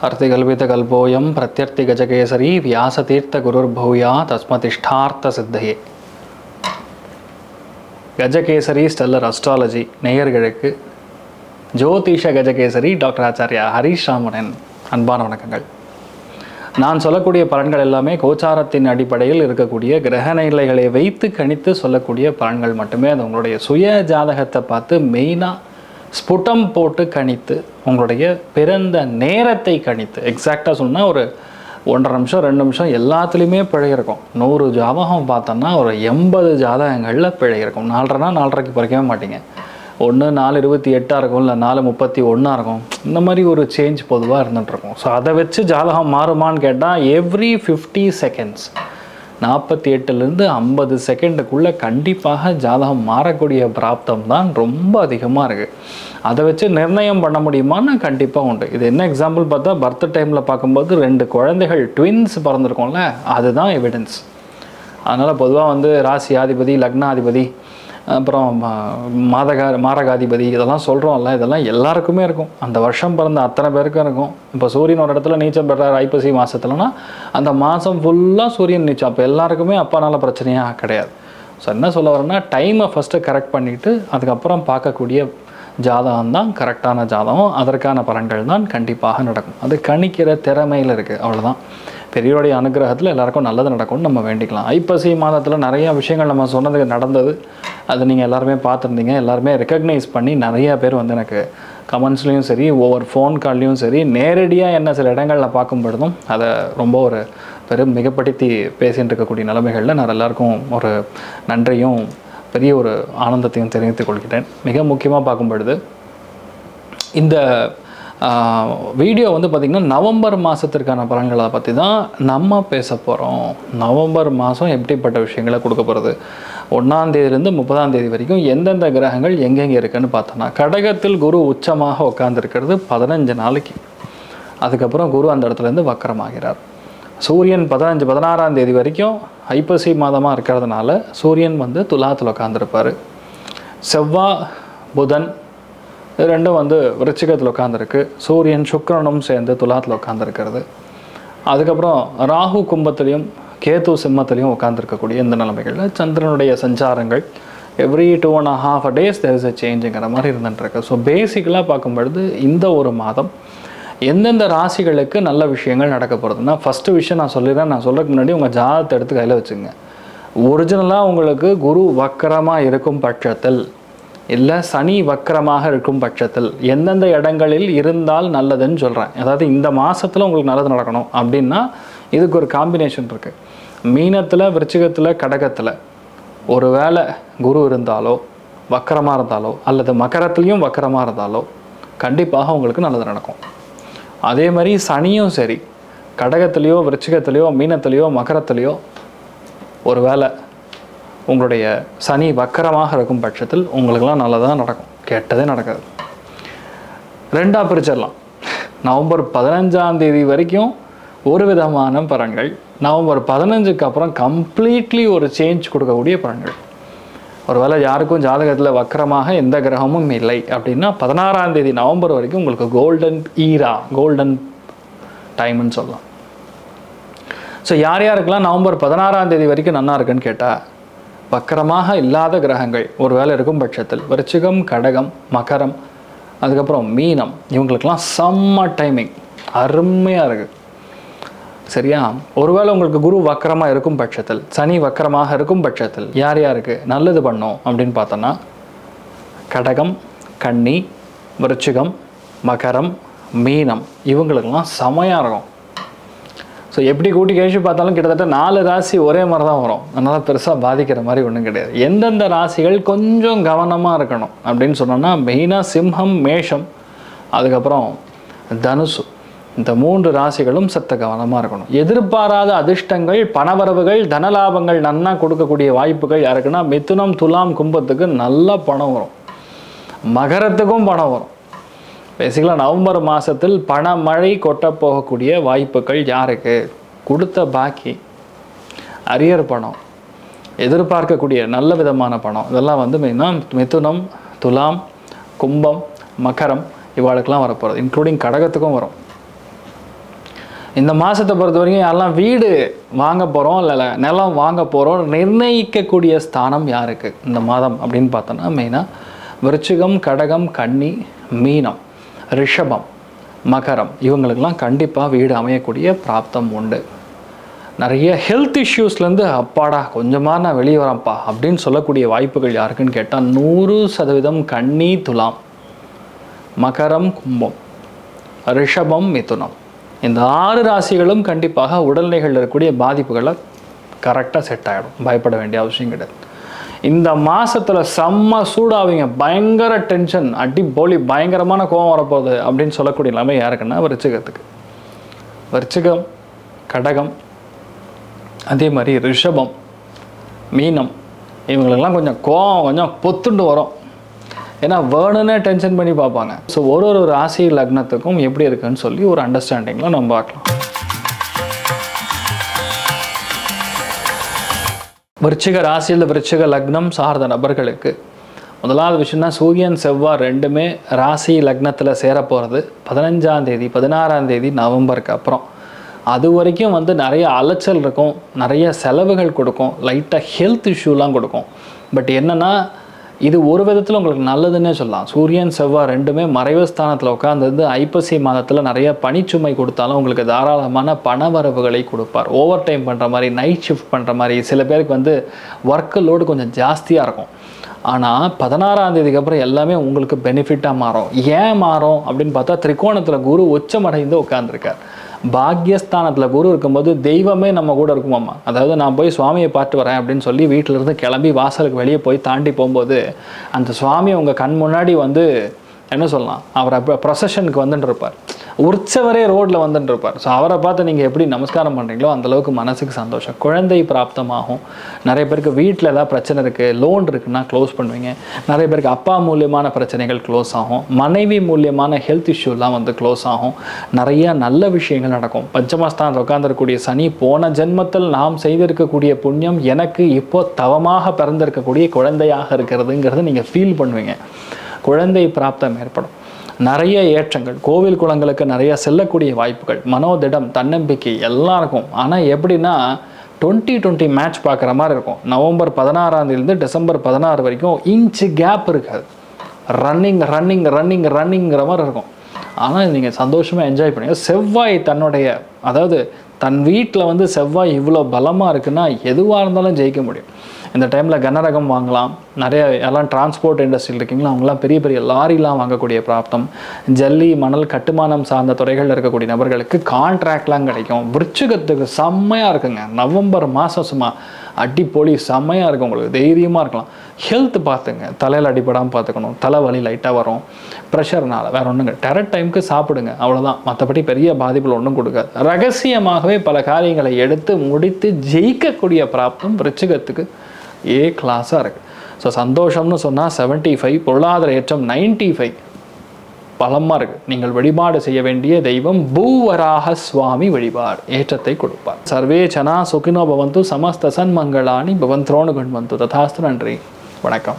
अर्तिकल्पितकल्पोऽयं प्रत्यर्थिगजकेसरी व्यासतीर्थगुरुर्भूया तस्मतिष्ठार्थ सिद्धये. Gajakesari stellar astrology நேயர்களுக்கு ஜோதிஷ Gajakesari doctor Acharya Harish ராமனின் அன்பான வணக்கங்கள். நான் சொல்லக்கூடிய பலன்கள் எல்லாமே கோச்சாரத்தின் அடிப்படையில் இருக்கக்கூடிய கிரக நிலைகளை வைத்து கணித்து சொல்லக்கூடிய பலன்கள் மட்டுமே. அது உங்களுடைய சுய ஜாதகத்தை பார்த்து மெயினாக ஸ்புட்டம் போட்டு கணித்து உங்களுடைய பிறந்த நேரத்தை கணித்து எக்ஸாக்டாக சொன்னால் ஒரு 1.5 நிமிஷம் 2 நிமிஷம் எல்லாத்துலேயுமே பிழை இருக்கும். 100 ஜாதகம் பார்த்தோன்னா ஒரு 80 ஜாதகங்களில் பிழை இருக்கும். 4.5னா 4.5க்கு பறிக்கவே மாட்டீங்க. 1 4:28 இருக்கும், இல்லை 4:31 இருக்கும். இந்த மாதிரி ஒரு சேஞ்ச் பொதுவாக இருந்துகிட்ருக்கும். ஸோ அதை வச்சு ஜாதகம் மாறுமான்னு கேட்டால் எவ்ரி 50 செகண்ட்ஸ் 48லேருந்து 50 செகண்டுக்குள்ளே கண்டிப்பாக ஜாதகம் மாறக்கூடிய பிராப்தம் தான் ரொம்ப அதிகமாக இருக்குது. அதை வச்சு நிர்ணயம் பண்ண முடியுமான்னு கண்டிப்பாக உண்டு. இது என்ன எக்ஸாம்பிள் பார்த்தா பர்த் டைமில் பார்க்கும்போது 2 குழந்தைகள் ட்வின்ஸ் பிறந்திருக்கோம்ல, அதுதான் எவிடன்ஸ். அதனால் பொதுவாக ராசியாதிபதி, லக்னாதிபதி, அப்புறம் மாரகாதிபதி இதெல்லாம் சொல்கிறோம்ல, இதெல்லாம் எல்லாருக்குமே இருக்கும். அந்த வருஷம் பிறந்த அத்தனை பேருக்கும் இருக்கும். இப்போ சூரியன் ஒரு இடத்துல நீச்சம் பெறார் ஐப்பசி மாதத்துலனா அந்த மாதம் ஃபுல்லாக சூரியன் நீச்சம். அப்போ எல்லாருக்குமே அப்பானால பிரச்சனையாக கிடையாது. ஸோ என்ன சொல்ல வரேன்னா, டைமை ஃபஸ்ட்டு கரெக்ட் பண்ணிவிட்டு அதுக்கப்புறம் பார்க்கக்கூடிய ஜாதகம் தான் கரெக்டான ஜாதகம். அதற்கான பலன்கள் தான் கண்டிப்பாக நடக்கும். அது கணிக்கிற திறமையில் இருக்குது, அவ்வளோதான். பெரியோடைய அனுகிரகத்தில் எல்லாருக்கும் நல்லது நடக்கும்னு நம்ம வேண்டிக்கலாம். ஐப்பசி மாதத்தில் நிறையா விஷயங்கள் நம்ம சொன்னது நடந்தது. அது நீங்கள் எல்லாருமே பார்த்துருந்தீங்க. எல்லாருமே ரெக்கக்னைஸ் பண்ணி நிறையா பேர் எனக்கு கமெண்ட்ஸ்லேயும் சரி, ஒவ்வொரு ஃபோன் கால்லையும் சரி, நேரடியாக என்ன சில இடங்களில் பார்க்கும்பொழுதும் அதை ரொம்ப ஒரு மிகப்படுத்தி பேசிகிட்டு இருக்கக்கூடிய நிலைமைகளில் நான் எல்லாருக்கும் ஒரு நன்றியும் பெரிய ஒரு ஆனந்தத்தையும் தெரிவித்துக் கொள்கிறேன். மிக முக்கியமாக பார்க்கும் பொழுது இந்த வீடியோ பார்த்திங்கன்னா நவம்பர் மாதத்திற்கான பலன்களை பற்றி தான் நம்ம பேச போகிறோம். நவம்பர் மாதம் எப்படிப்பட்ட விஷயங்களை கொடுக்க போகிறது, 1ஆம் தேதியிலேருந்து 30ஆம் தேதி வரைக்கும் எந்தெந்த கிரகங்கள் எங்கெங்கே இருக்குன்னு பார்த்தோன்னா, கடகத்தில் குரு உச்சமாக உட்காந்துருக்கிறது 15 நாளைக்கு. அதுக்கப்புறம் குரு அந்த இடத்துலேருந்து வக்கரமாகிறார். சூரியன் 16ஆம் தேதி வரைக்கும் ஐப்பசி மாதமாக இருக்கிறதுனால சூரியன் துலாத்தில் உட்காந்துருப்பார். செவ்வாய் புதன் ரெண்டும் விருச்சிகத்தில் உட்காந்துருக்கு. சூரியன் சுக்கிரனும் சேர்ந்து துலாத்தில் உட்காந்துருக்கிறது. அதுக்கப்புறம் ராகு கும்பத்திலையும் கேது சிம்மத்திலையும் உட்காந்துருக்கக்கூடிய இந்த நிலைமைகளில் சந்திரனுடைய சஞ்சாரங்கள் every 2.5 days there is a சேஞ்சுங்கிற மாதிரி இருந்துட்டுருக்கு. ஸோ பேசிக்கலாக பார்க்கும்பொழுது இந்த ஒரு மாதம் எந்தெந்த ராசிகளுக்கு நல்ல விஷயங்கள் நடக்க போகிறதுனா, ஃபஸ்ட்டு விஷயம் நான் சொல்லிடுறேன். நான் சொல்கிறதுக்கு முன்னாடி உங்கள் ஜாதகத்தை எடுத்து கையில் வச்சுங்க. ஒரிஜினலாக உங்களுக்கு குரு வக்கரமாக இருக்கும் பட்சத்தில், இல்லை சனி வக்கரமாக இருக்கும் பட்சத்தில் எந்தெந்த இடங்களில் இருந்தால் நல்லதுன்னு சொல்கிறேன். அதாவது இந்த மாதத்தில் உங்களுக்கு நல்லது நடக்கணும் அப்படின்னா இதுக்கு ஒரு காம்பினேஷன் இருக்குது. மீனத்தில், விருச்சிகத்தில், கடகத்தில் ஒரு வேளை குரு இருந்தாலோ வக்கரமாக இருந்தாலோ அல்லது மகரத்துலேயும் வக்கரமாக இருந்தாலோ கண்டிப்பாக உங்களுக்கு நல்லது நடக்கும். அதே மாதிரி சனியும் சரி, கடகத்துலேயோ விருச்சிகத்துலேயோ மீனத்துலேயோ மகரத்துலேயோ ஒரு வேளை உங்களுடைய சனி வக்கரமாக இருக்கும் பட்சத்தில் உங்களுக்கெல்லாம் நல்லதாக நடக்கும், கெட்டதே நடக்காது. ரெண்டாக பிரிச்சிடலாம். நவம்பர் 15ஆம் தேதி வரைக்கும் ஒரு விதமான பலன்கள், நவம்பர் 15க்கு அப்புறம் கம்ப்ளீட்லி ஒரு சேஞ்ச் கொடுக்கக்கூடிய பலன்கள். ஒருவேளை யாருக்கும் ஜாதகத்தில் வக்கரமாக எந்த கிரகமும் இல்லை அப்படின்னா 16ஆம் தேதி நவம்பர் வரைக்கும் உங்களுக்கு கோல்டன் ஈரா, கோல்டன் டைம்னு சொல்லலாம். ஸோ யார் யாருக்கெல்லாம் நவம்பர் 16ஆம் தேதி வரைக்கும் நல்லா இருக்குன்னு கேட்டால், வக்கரமாக இல்லாத கிரகங்கள் ஒரு வேளை இருக்கும் பட்சத்தில் விருச்சிகம், கடகம், மகரம், அதுக்கப்புறம் மீனம், இவங்களுக்கெல்லாம் செம்ம டைமிங், அருமையாக இருக்குது. சரியா? ஒருவேளை உங்களுக்கு குரு வக்கரமாக இருக்கும் பட்சத்தில், சனி வக்கரமாக இருக்கும் பட்சத்தில் யார் யாருக்கு நல்லது பண்ணோம் அப்படின்னு பார்த்தோன்னா, கடகம், கன்னி, விருச்சிகம், மகரம், மீனம், இவங்களுக்கெல்லாம் செமையாக இருக்கும். ஸோ எப்படி கூட்டி கழிச்சு பார்த்தாலும் கிட்டத்தட்ட 4 ராசி ஒரே மாதிரி தான் வரும். அதனால் பெருசாக பாதிக்கிற மாதிரி ஒன்றும் கிடையாது. எந்தெந்த ராசிகள் கொஞ்சம் கவனமாக இருக்கணும் அப்படின்னு சொன்னோன்னா, மெயினாக சிம்மம், மேஷம், அதுக்கப்புறம் தனுசு, இந்த 3 ராசிகளும் சத்த கவனமாக இருக்கணும். எதிர்பாராத அதிர்ஷ்டங்கள், பணவரவுகள், தனலாபங்கள் நன்னா கொடுக்கக்கூடிய வாய்ப்புகள் யாருக்குன்னா, மிதுனம், துலாம், கும்பத்துக்கு நல்ல பணம் வரும். மகரத்துக்கும் பணம் வரும். பேசிக்கலாக நவம்பர் மாதத்தில் பணமழை கொட்ட போகக்கூடிய வாய்ப்புகள் யாருக்கு? கொடுத்த பாக்கி, அரியர் பணம், எதிர்பார்க்கக்கூடிய நல்ல விதமான பணம், இதெல்லாம் மெயினாக மிதுனம், துலாம், கும்பம், மகரம் இவாளுக்கெல்லாம் வரப்போகிறது. இன்க்ளூடிங் கடகத்துக்கும் வரும். இந்த மாதத்தை பொறுத்த வரைக்கும் யாரெல்லாம் வீடு வாங்க போகிறோம் இல்லை நிலம் வாங்க போகிறோம் நிர்ணயிக்கக்கூடிய ஸ்தானம் யாருக்கு இந்த மாதம் அப்படின்னு பார்த்தோன்னா மெயினாக விருச்சிகம், கடகம், கன்னி, மீனம், ரிஷபம், மகரம் இவங்களுக்கெல்லாம் கண்டிப்பாக வீடு அமையக்கூடிய பிராப்தம் உண்டு. நிறைய ஹெல்த் இஷ்யூஸ்லேருந்து அப்பாடா கொஞ்சமாக நான் வெளியே வரேன்ப்பா அப்படின்னு சொல்லக்கூடிய வாய்ப்புகள் யாருக்குன்னு கேட்டால் 100% கன்னி, துலாம், மகரம், கும்பம், ரிஷபம், மிதுனம் இந்த 6 ராசிகளும் கண்டிப்பாக உடல்நிலைகளில் இருக்கக்கூடிய பாதிப்புகளை கரெக்டாக செட் ஆகிடும். பயப்பட வேண்டிய அவசியம் கிடையாது. இந்த மாதத்தில் செம்ம சூடாவீங்க, பயங்கர டென்ஷன், அடி போலி பயங்கரமான கோபம் வரப்போகுது அப்படின்னு சொல்லக்கூடிய நிலைமை யாருக்குன்னா விருச்சிகத்துக்கு. விருச்சிகம், கடகம், அதே மாதிரி ரிஷபம், மீனம் இவங்களுக்கெல்லாம் கொஞ்சம் கோபம் கொஞ்சம் பொத்துண்டு வரும். ஏன்னா வேணுன்னே டென்ஷன் பண்ணி பார்ப்பாங்க. ஸோ ஒரு ராசி லக்னத்துக்கும் எப்படி இருக்குன்னு சொல்லி ஒரு அண்டர்ஸ்டாண்டிங்கில் நம்ம பார்க்கலாம். விருச்சிக ராசியில் விருச்சிக லக்னம் சார்ந்த நபர்களுக்கு முதலாவது விஷயம்னா சூரியன் செவ்வாய் ரெண்டுமே ராசி லக்னத்தில் சேர போகிறது 15ஆம் தேதி 16ஆம் தேதி நவம்பருக்கு அப்புறம். அது வரைக்கும் நிறைய அலைச்சல் இருக்கும், நிறைய செலவுகள் கொடுக்கும், லைட்டாக ஹெல்த் இஷ்யூலாம் கொடுக்கும். பட் என்னென்னா இது ஒரு விதத்தில் உங்களுக்கு நல்லதுன்னே சொல்லலாம். சூரியன் செவ்வாய் ரெண்டுமே மறைவு ஸ்தானத்தில் உட்காந்துருந்து ஐப்பசி மாதத்தில் நிறைய பணிச்சுமை கொடுத்தாலும் உங்களுக்கு தாராளமான பணவரவுகளை கொடுப்பார். ஓவர் டைம் பண்ணுற மாதிரி, நைட் ஷிஃப்ட் பண்ணுற மாதிரி, சில பேருக்கு ஒர்க்கு லோடு கொஞ்சம் ஜாஸ்தியாக இருக்கும். ஆனால் 16ஆம் தேதிக்கு அப்புறம் எல்லாமே உங்களுக்கு பெனிஃபிட்டாக மாறும். ஏன் மாறும் அப்படின்னு பார்த்தா திரிகோணத்தில் குரு உச்சமடைந்து உட்காந்துருக்கார். பாக்யஸ்தானத்தில் குரு இருக்கும்போது தெய்வமே நம்ம கூட இருக்குமாம்மா. அதாவது நான் போய் சுவாமியை பார்த்து வரேன் அப்படின்னு சொல்லி வீட்டிலேருந்து கிளம்பி வாசலுக்கு வெளியே போய் தாண்டி போகும்போது அந்த சுவாமி உங்கள் கண் முன்னாடி என்ன சொல்லலாம், அவரை ப்ரொசஷனுக்கு வந்துட்டுருப்பார், உற்சவரே ரோட்டில் வந்துட்டுருப்பார். ஸோ அவரை பார்த்து நீங்கள் எப்படி நமஸ்காரம் பண்ணுறீங்களோ அந்தளவுக்கு மனசுக்கு சந்தோஷம். குழந்தை பிராப்தமாகும். நிறைய பேருக்கு வீட்டில் ஏதாவது பிரச்சனை இருக்குது, லோன் இருக்குன்னா க்ளோஸ் பண்ணுவீங்க. நிறைய பேருக்கு அப்பா மூலியமான பிரச்சனைகள் க்ளோஸ் ஆகும். மனைவி மூலியமான ஹெல்த் இஷ்யூலாம் க்ளோஸ் ஆகும். நிறைய நல்ல விஷயங்கள் நடக்கும். பஞ்சமஸ்தானத்தில் உட்கார்ந்துருக்கக்கூடிய சனி போன ஜென்மத்தில் நாம் செய்திருக்கக்கூடிய புண்ணியம் எனக்கு இப்போ தவமாக பிறந்திருக்கக்கூடிய குழந்தையாக இருக்கிறதுங்கிறத நீங்கள் ஃபீல் பண்ணுவீங்க. குழந்தை பிராப்தம் ஏற்படும். நிறைய ஏற்றங்கள், கோவில் குளங்களுக்கு நிறைய செல்லக்கூடிய வாய்ப்புகள், மனோதிடம், தன்னம்பிக்கை எல்லாம் இருக்கும். ஆனால் எப்படின்னா 2020 மேட்ச் பார்க்குற மாதிரி இருக்கும். நவம்பர் 16ஆம் தேதியிலேருந்து டிசம்பர் 16 வரைக்கும் இன்ச்சு கேப் இருக்காது. ரன்னிங்கிற மாதிரி இருக்கும். ஆனால் நீங்கள் சந்தோஷமாக என்ஜாய் பண்ணுங்க. செவ்வாய் அதாவது தன் வீட்டில் செவ்வாய் இவ்வளோ பலமாக இருக்குன்னா எதுவாக இருந்தாலும் ஜெயிக்க முடியும். இந்த டைமில் கனரகம் வாங்கலாம். நிறைய எல்லாம் டிரான்ஸ்போர்ட் இண்டஸ்ட்ரியில் இருக்கீங்களா அவங்களாம் பெரிய பெரிய லாரிலாம் வாங்கக்கூடிய பிராப்தம். ஜல்லி, மணல், கட்டுமானம் சார்ந்த துறைகளில் இருக்கக்கூடிய நபர்களுக்கு கான்ட்ராக்ட்லாம் கிடைக்கும். விருச்சிகத்துக்கு செம்மையாக இருக்குங்க. நவம்பர் மாதம் சும்மா அடிப்பொலி செம்மையாக இருக்கும். உங்களுக்கு தைரியமாக இருக்கலாம். ஹெல்த் பார்த்துங்க, தலையில் அடிப்படாமல் பார்த்துக்கணும். தலைவலி லைட்டாக வரும், ப்ரெஷர்னால வேறு ஒன்றுங்க. டெரட் டைமுக்கு சாப்பிடுங்க, அவ்வளோதான். மற்றபடி பெரிய பாதிப்புகள் ஒன்றும் கொடுக்காது. ரகசியமாகவே பல காரியங்களை எடுத்து முடித்து ஜெயிக்கக்கூடிய பிராப்தம் விருச்சிகத்துக்கு கிளாஸாக இருக்குது. ஸோ சந்தோஷம்னு சொன்னால் 75, பொருளாதார ஏற்றம் 95 பலமாக இருக்குது. நீங்கள் வழிபாடு செய்ய வேண்டிய தெய்வம் பூவராக சுவாமி வழிபாடு ஏற்றத்தை கொடுப்பார். சர்வே ஜனா சுகினோ பவந்து, சமஸ்த சன்மங்களானி பவந்த்ரோணு கண்வந்து. ததாஸ்து. நன்றி, வணக்கம்.